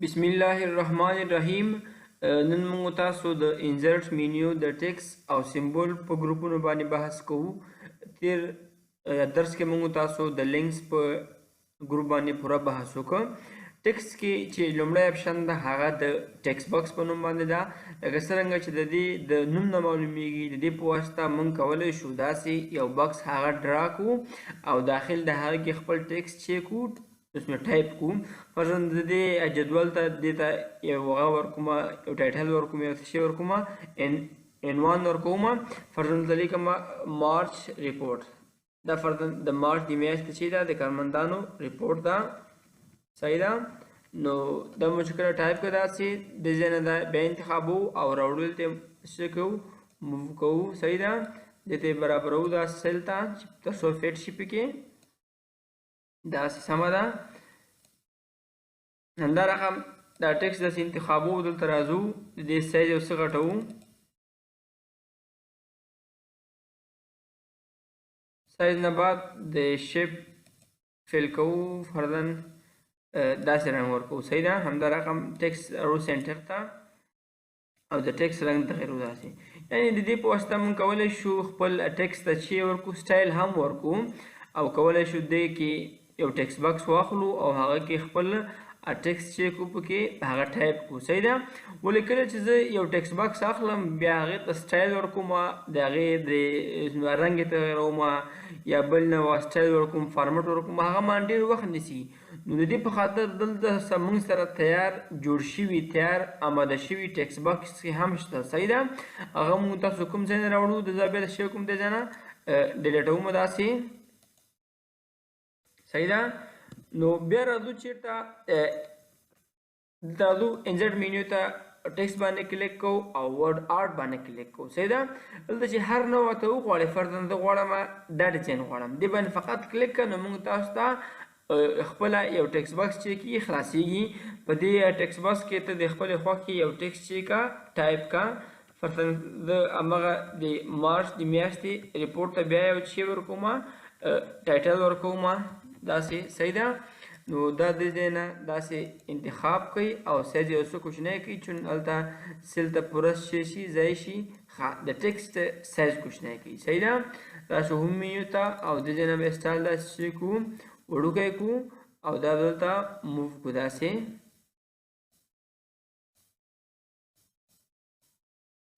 بسم الله الرحمن الرحیم. نن موږ تاسو د انزرټ مینیو د ټیکس او سمبول په ګروپونو باندې بحث کوو. تیر درس کې موږ تاسو د لینکس په ګروپ باندې پوره بحث وکړ. ټیکس کې چې لومړی اپشن ده هغه د ټیکس باکس په نوم باندې ده. لکه څرنګه چې د دې د نوم نه معلومیږي، د دې په واسطه موږ کولی شو داسې یو باکس هغه ډرا کړو او داخل د هغه کې خپل ټیکس چې کوو اسمه ټایپ کوم. فرضاً د دې جدول ته دې ته یو هغه ورکوم، یو ټایټل ورکوم، یو څه شی ورکوم، عنوان ورکوم. فرضاً دلته لیکم مارچ ریپورټ. دا فرضاً د مارچ د میاشتې چې ده د کارمندانو ریپورټ ده. صحیح ده. نو دا مو چې کله ټایپ کړه داسې د ځای نه ده بیا انتخابو او راوړل ته څه کوو موو کوو. صحیح ده. دې ته برابرو دا سیل ته چې تر څو فټ شي پکې داسې سمه ده. همدارقم دا ټیکس داسې انتخابو دلته راځو، د دې سایز یو څه غټوو. سایز نه بعد د شیپ فیل کوو، فرضاً داسې رنګ ورکوو. صحیح ده. همدارقم ټیکس رو سینټر ته او د ټیکس رنګ تغیرو داسې. یعنې د دې په واسطه موږ کولی شو خپل ټیکس ته چې ورکو سټایل هم ورکو او کولی شو دې کې یو ټیکس باکس واخلو او هغه کې خپل ټیکس چې کو پکې هغه ټایپ کو. صحیح ده. ولې کله چې زه یو ټیکس باکس اخلم بیا هغې ته سټایل ورکوم، د هغې د رنګ یې تغیروم یا بل نوع سټایل ورکوم، فارمټ ورکوم، هغه مان ډېر وخت نیسي. نو د دې په خاطر دلته موږ سره تیار جوړ شوي تیار آماده شوي ټیکس باکس هم شته. صحیح ده. هغه موږ تاسو کوم ځای نه راوړو، د بیا د شی کوم دی ځای نه ډیلیټوم داسې. صحیح ده. نو بیا راځو چېرته دلته راځو انزرټ مینیو ته ټیکس باندې کلیک کوو او ورډ آرټ باندې کلیک کوو. صحیح ده. دلته چې هر نوع ته وغواړئ، فرضاً زه غواړم دا ډیزاین غواړم، دې باندې فقط کلیک کړه نو موږ تاسو ته خپله یو ټیکس باکس چې کېږي خلاصېږي. په دې ټیکس باکس کې ته د خپلې خوښې یو ټیکس چې کا ټایپ کا. فرضاً زه همغه د مارچ د میاشتې ریپورټ ته بیا یو شی ورکوم، ټایټل ورکوم داسې. صحیح ده. نو دا د دې نه داسې انتخاب کوي او سایز یو څه کوچنی کوي چې هلته سیل ته پوره شي ځای شي، د ټیکسټ سایز کوچنی کوي. صحیح ده. داسې هم مینیو ته او د دې نه بیا سټایل داسې کوو، وړوکی کوو او دا دلته موو کوو داسې.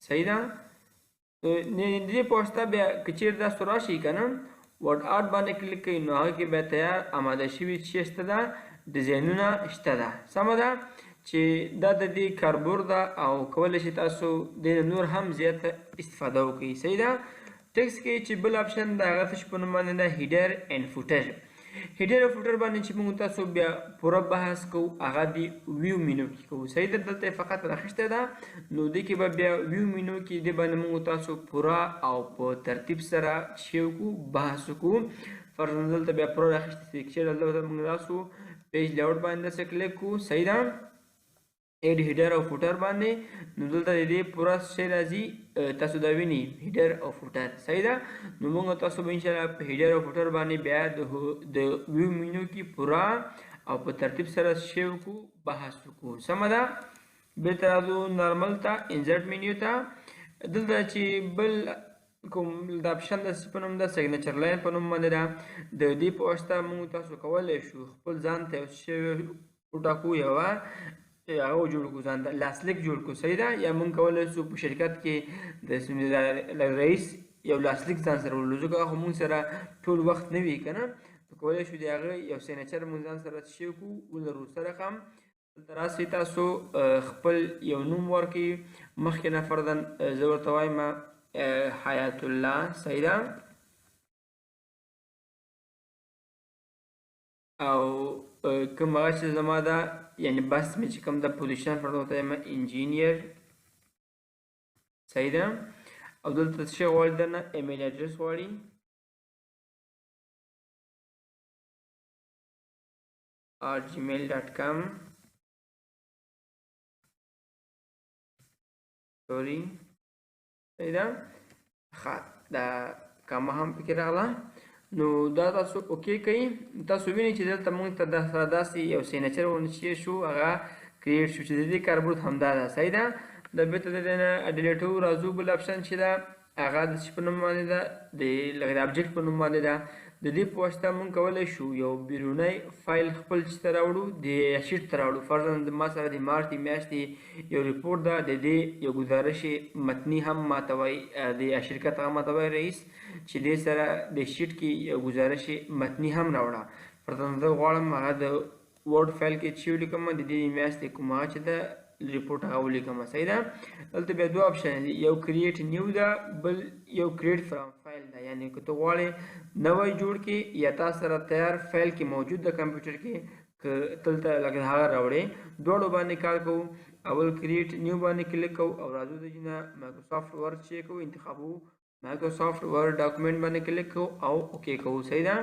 صحیح ده. د دې په واسطه بیا که چېرې دا څه راشي که نه ورډ آرټ باندې کلیک کوئ نو هغه کې بیا تیار آماده شوي څه شته ده، ډیزاینونه شته ده. سمه ده چې دا د دې کاربور ده او کولی شئ تاسو دې نور هم زیاته استفاده وکړئ. صحیح ده. ټیکس کې چې بل اپشن ده هغه څه په نوم باندې ده هیډر اینډ فوټر. هیډر او فوټر باندې چې موږ تاسو بیا پوره بحث کوو هغه د ویو مینو کې کوو. صحیح ده. دلته فقط راخیسته ده نو دې کې به بیا ویو مینو کې دې باندې موږ تاسو پوره او په ترتیب سره شی وکړو، بحث وکړو. فرضاً دلته بیا پوره راخیسته پکچر دلته موږ راسو پیج لیاوټ باندې داسې کلیک کوو. صحیح ده. ایډ هیډر او فوټر باندې نو دلته د دې پوره شی راځي، تاسو دا وینئ هیډر او فوټر. صحیح ده. نو موږ تاسو به انشاءالله په هیډر او فوټر باندې بیا د ویو مینو کې پوره او په ترتیب سره شی وکړو، بحث وکړو. سمه ده. بېرته راځو نارمل ته انزرټ مینیو ته. دلته چې بل کوم د اپشن د په نوم ده سیګنیچر لاین په نوم باندې ده. د دې په واسطه موږ تاسو کولی شو خپل ځان ته یو شی وټاکو، یوه هغه جوړ کړو، ځان ته لاسلیک جوړ کړو. صحیح ده. یا موږ کولی شو په شرکت کې د رئیس یو لاسلیک ځان سره ولرو، ځکه خو موږ سره ټول وخت نه وي که نه، کولی شو د هغه یو سیګنیچر موږ ځان سره څه شی وکړو ولرو. سره هم دلته راسئ تاسو خپل یو نوم ورکړئ. مخکې نه فرضاً زه ورته وایم حیات الله. صحیح ده. او کوم هغه چې زما ده یعنی بس مې چې کوم ده پوزیشن فرضاً ورته وایم انجینیر. صحیح ده. او دلته څه شی غواړي درنه ایمیل اډرس غواړي. gmail.com سوري. صحیح ده. ښه دا کامه هم پکې راغله. نو دا تاسو اوکې کوئ. تاسو وینئ چې دلته موږ ته داسې یو سیګنیچر ونیول شو، هغه کریټ شو چې د دې کاربورد همدا ده. صحیح ده. د بیرته د دې نه ډیلیټو راځو بل اپشن چې ده هغه د څه په نوم باندې ده د ابجیکټ په نوم باندې ده. د دې په واسطه موږ کولی شو یو بیرونی فایل خپل چې ته راوړو د شیټ ته راوړو. فرضاً ما سره د مارچ د میاشتې یو ریپورټ ده د دې یو ګزارش متني هم ماته وایي د شرکت هغه ماته وایي رئیس چې دې سره د شیټ کې یو ګزارش متني هم راوړه. فرضاً زه غواړم هغه د ورډ فایل کې چې ولیکم د دې میاشتې کوم هغه چې ده ریپورټ هغه ولیکم. صحیح ده. دلته بیا دوه اپشن دي یو کریټ نیو ده بل یو کریټ فرام فایل ده. یعنی که ته غواړې نوی جوړ کړې یا تا سره تیار فایل کې موجود ده کمپیوټر کې که دلته لکه هغه راوړې دواړو باندې کار کوو. اول کریټ نیو باندې کلیک کوو او راځو د جنه مایکروسافټ ورډ چې کوو انتخابو مایکروسافټ ورډ ډاکومنټ باندې کلیک کوو او اوکې کوو. صحیح ده.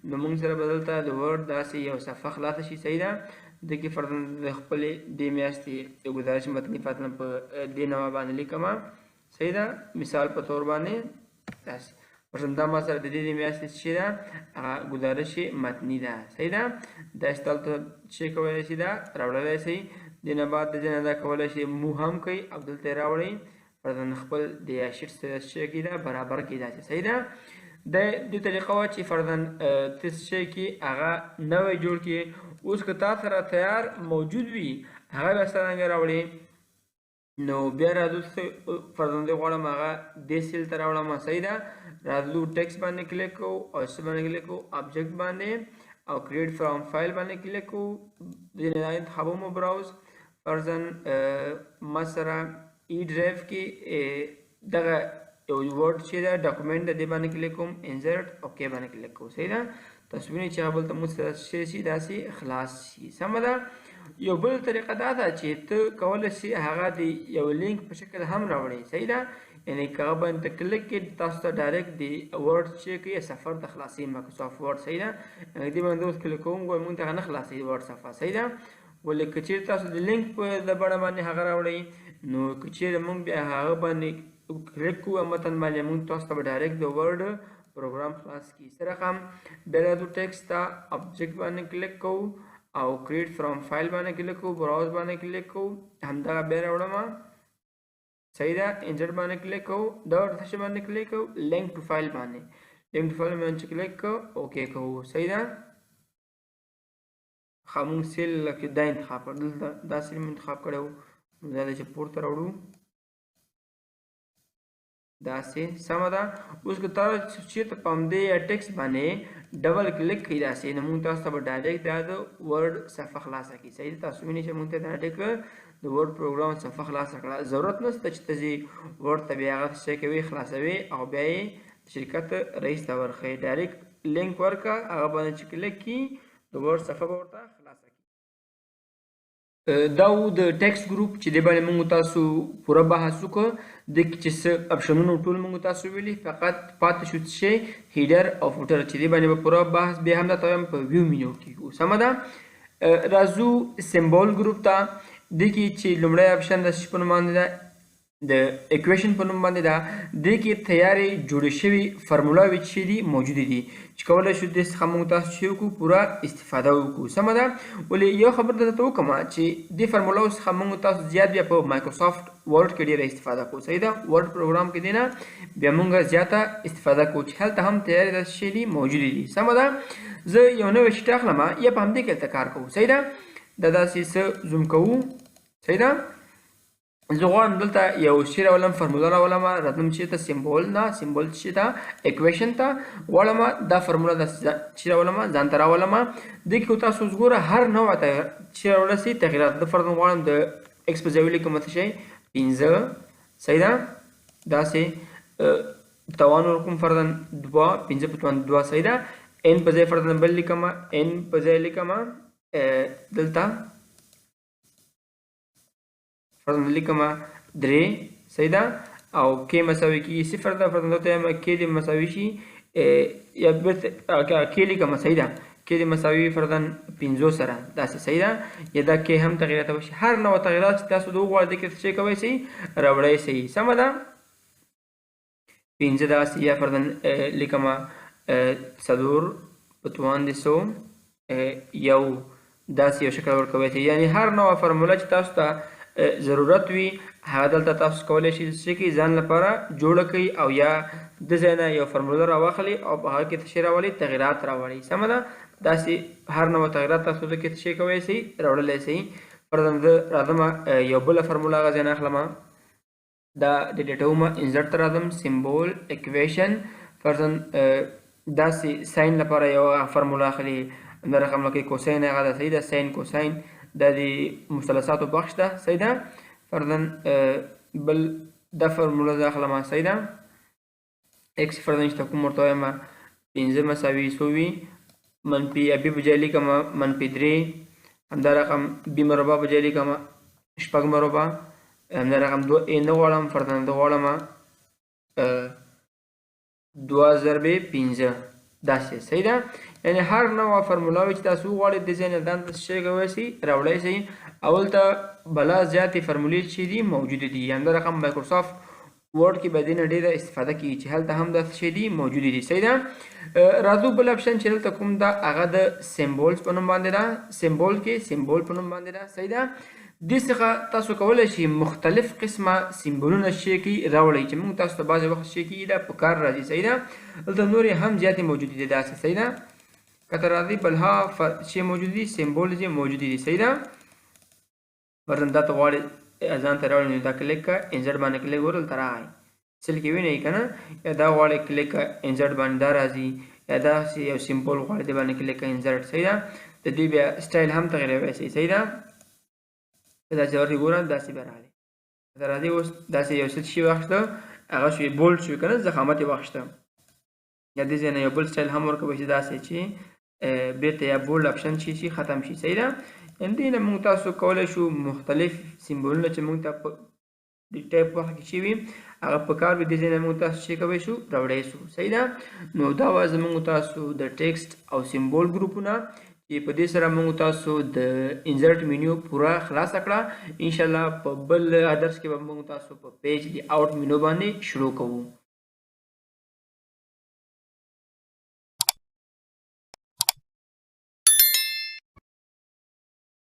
نو موږ سره به دلته د ورډ داسې یو صفحه خلاصه شي. صحیح ده. د کې فرضاً د خپلې دې میاشتې یو ګزارش متني فاتنه په دې نوع باندې لیکمه. صحیح ده. مثال په طور باندې داسې فرضاً دا ما سره د دې میاشتې چې ده هغه ګزارش متني ده. صحیح ده. دا دلته چې کولی شي دا راوړلی شئ. دې نه بعد د دې نه دا کولی شي مو هم کوئ او دلته یې راوړئ فرضاً خپل د شیټ سره څه کې ده برابر کړئ داسې. صحیح ده. د دې طریقه وه چې فرضاً ته څه کې هغه نوی جوړ کړې. اوس که تا سره تیار موجود وي هغه بیا څرنګه راوړې نو بیا راځو فرضاً زه غواړم هغه دې سیل ته راوړم. صحیح ده. راځو ټیکسټ باندې کلیک کوو او څه باندې کلیک کوو ابجیکټ باندې او کریټ فرام فایل باندې کلیک کوو. دې نه انتخابومو براوز فرضاً ما سره ای ډرایو کې دغه یو ورډ چې ده ډاکومنټ د دې باندې کلیک کوم انسرټ اوکې باندې کلیک کوو. صحیح ده. تاسو وینئ چې هغه بل ته موږ سره شي داسې خلاص شي. سمه ده. یو بل طریقه دا ده چې ته کولی شي هغه د یو لینک په شکل هم راوړې. صحیح ده. یعنې که هغه باندې ته کلیک کړې تاسو ته ډایرکټ د ورډ چې کوي سفر ته خلاصوي مایکروسافټ ورډ. صحیح ده. دې باندې اوس کلیک کوم ګویا موږ ته هغه نه خلاصوي ورډ صفحه. صحیح ده. ولې که چېرې تاسو د لینک په د بڼه باندې هغه راوړئ نو که چېرې موږ بیا هغه باندې کلیک کوو متن باندې موږ تاسو ته به ډایرکټ د ورډ پروګرام خلاص کی. سره هم بیا راځو ټیکسټ ته ابجیکټ باندې کلیک کوو او کریټ فرام فایل باندې کلیک کوو براوز باندې کلیک کوو همدغه بیا راوړم. صحیح ده. انسرټ باندې کلیک کوو دا ورته باندې کلیک کوو لینک ټو فایل باندې لینک ټو فایل باندې کلیک کوو اوکې کوو. صحیح ده. خاموش سیل لکه دا انتخاب کړ دلته دا سیل مې انتخاب کړی و دا چې پورته راوړو داسې. سمه ده. اوس که تاسو چېرته په همدې ټیکسټ باندې ډبل کلیک کړئ داسې نو موږ تاسو ته به ډایرکټ دا د ورډ صفحه خلاصه کړي. صحیح ده. تاسو وینئ چې موږ ته ډایرکټ د ورډ پروګرام صفحه خلاصه کړه. ضرورت نشته چې ته ځې ورډ ته بیا هغه څه کوي خلاصوي او بیا یې شرکت رئیس ته ورښیي. ډایرکټ لینک ورکړه هغه باندې چې کلیک کړي د ورډ صفحه به ورته خلاصه کړي. دا و د ټیکسټ ګروپ چې دې باندې موږ تاسو پوره بحث وکړو. دې کې چې څه اپشنونه ټول موږ تاسو ویلي فقط پاتې شو چې هیډر او فوټر چې دې باندې به پوره بحث بیا هم درته وایم په ویو مینو کې کوو. سمه ده. راځو سمبول ګروپ ته. دې کې چې لومړی اپشن د څه په نوم باندې ده د اکویشن په نوم باندې ده. دې کې تیارې جوړې شوي فرمولاوې چې دي موجودې دي چې کولی شو دې څخه موږ تاسو چې وکړو پوره استفاده وکړو. سمه ده. ولې یو خبر درته وکړم چې دې فرمولاو څخه موږ تاسو زیات بیا په مایکروسافټ ورډ کې ډېره استفاده کوو. صحیح ده. ورډ پروګرام کې دی نه بیا موږ زیاته استفاده کوو چې هلته هم تیارې داسې شی دي موجودې دي. سمه ده. زه یو نوی شیټ اخلم یا په همدې کې هلته کار کوو. صحیح ده. دا داسې څه زوم کوو. صحیح ده. زه غواړم دلته یو شی راولم فرموله راولم راځم چې ته سمبول نه سمبول چې ته اکویشن ته غواړم دا فرموله چې راولم ځان ته راولم. دې کې تاسو وګوره هر نوع ته چې راوړل شي تغیرات د فرض غواړم د ایکس په ځای ولیکم څه شی 15. صحیح ده. داسې توان ورکوم فرضاً 2 15 په توان 2. صحیح ده. ان په ځای فرضاً بل لیکم ان په ځای لیکم دلته فرضاً لیکم 3. صحیح ده. او کې مساوي کېږي 0 ده. فرضاً دلته یم کې دې مساوي شي یا بیرته کې لیکم. صحیح ده. کې دې مساوي فرضاً 5 سره داسې. صحیح ده. یا دا کې هم تغیرات وشي هر نوع تغیرات چې تاسو د وغواړئ دې کې څه کوی شئ راوړی شئ. سمه ده. 5 داسې یا فرضاً لیکم 4 په توان د 100 یو داسې یو شکل ورکولی شئ. یعنې هر نوعه فرموله چې تاسو ته ضرورت وي هغه دلته تاسو کولی شئ چې ځان لپاره جوړه کړئ او یا د ځای نه یو فرموله راواخلئ او په هغه کې څه شی راولئ تغیرات راوړئ. سمه ده؟ داسې هر نوع تغیرات تاسو د کې څه شی کولی شئ راوړلی شئ. فرضاً زه راځم یو بله فرموله هغه ځای نه اخلم، دا د ډیټا ومه انزرټ ته راځم، سیمبول اکویشن. فرضاً داسې ساین لپاره یو فرموله اخلي، دا رقم لکه کوساین هغه ده، صحیح ده، ساین کوساین دا د مثلثاتو بخش ده، صحیح ده. فرضاً بل دا فرموله زه اخلم، صحیح ده. ایکس فرضاً چې کوم ورته وایم 5 مساوي څو وي، منفي ابي په ځای لیکم -3، همدا رقم بي مربع په ځای لیکم 6 مربع، همدا رقم 2 ا نه غواړم، فرضاً زه غواړم 2 ضرب 5 داسې، صحیح ده. یعنې هر نوعه فرموله وي چې تاسو وغواړئ د ځای نه ځان ته څه شی کولی شئ راوړی شئ. اول ته بلا زیاتې فرمولې چې دي موجودې دي، همدا رقم مایکروسافټ ورډ کې به دې نه ډېره استفاده کیږي چې هلته هم داسې شی دي موجودې دي، صحیح ده. راځو بل اپشن چې دلته کوم ده هغه د سیمبولز په نوم باندې ده، سیمبول کې سیمبول په نوم باندې ده، صحیح ده. دې څخه تاسو کولی شئ مختلف قسمه سیمبولونه شی کې راوړئ چې موږ تاسو ته بعضې وخت شی کې دا په کار راځي، صحیح ده. دلته نورې هم زیاتې موجودې دي داسې، صحیح ده. که ته راځئ بلها شی موجود دي، سیمبولز یې موجودې دي، صحیح ده. فرضاً دا ته غواړئ ځان ته راوړئ نو دا کلیک کړه، انزرټ باندې کلیک وکړئ دلته راغی، سل کې وینئ که نه، یا دا غواړئ کلیک کړه انزرټ باندې دا راځي، یا داسې یو سیمبول غواړئ دې باندې کلیک کړه انزرټ، صحیح ده. د دوی بیا سټایل هم تغیرولی شئ، صحیح ده. داسې ورته ګورم داسې به راغلی. که راځئ اوس داسې یو څه شي واخیسته هغه شو بولډ شو که نه، ضخامت یې واخیسته، یا دې ځای نه یو بل سټایل هم ورکولی شي داسې چې بېرته یا بولډ اپشن شي چې ختم شي، صحیح ده. دې نه موږ تاسو کولی شو مختلف سیمبولونه چې موږ ته په د ټایپ وخت کې چې وي هغه په کار وي، دې ځای نه موږ تاسو چې کولی شو راوړی شو، صحیح ده. نو دا وه زموږ تاسو د ټیکسټ او سیمبول ګروپونه چې په دې سره موږ تاسو د انزرټ مینیو پوره خلاصه کړه. انشاءالله په بل درس کې به موږ تاسو په پیج د آوټ مینیو باندې شروع کوو.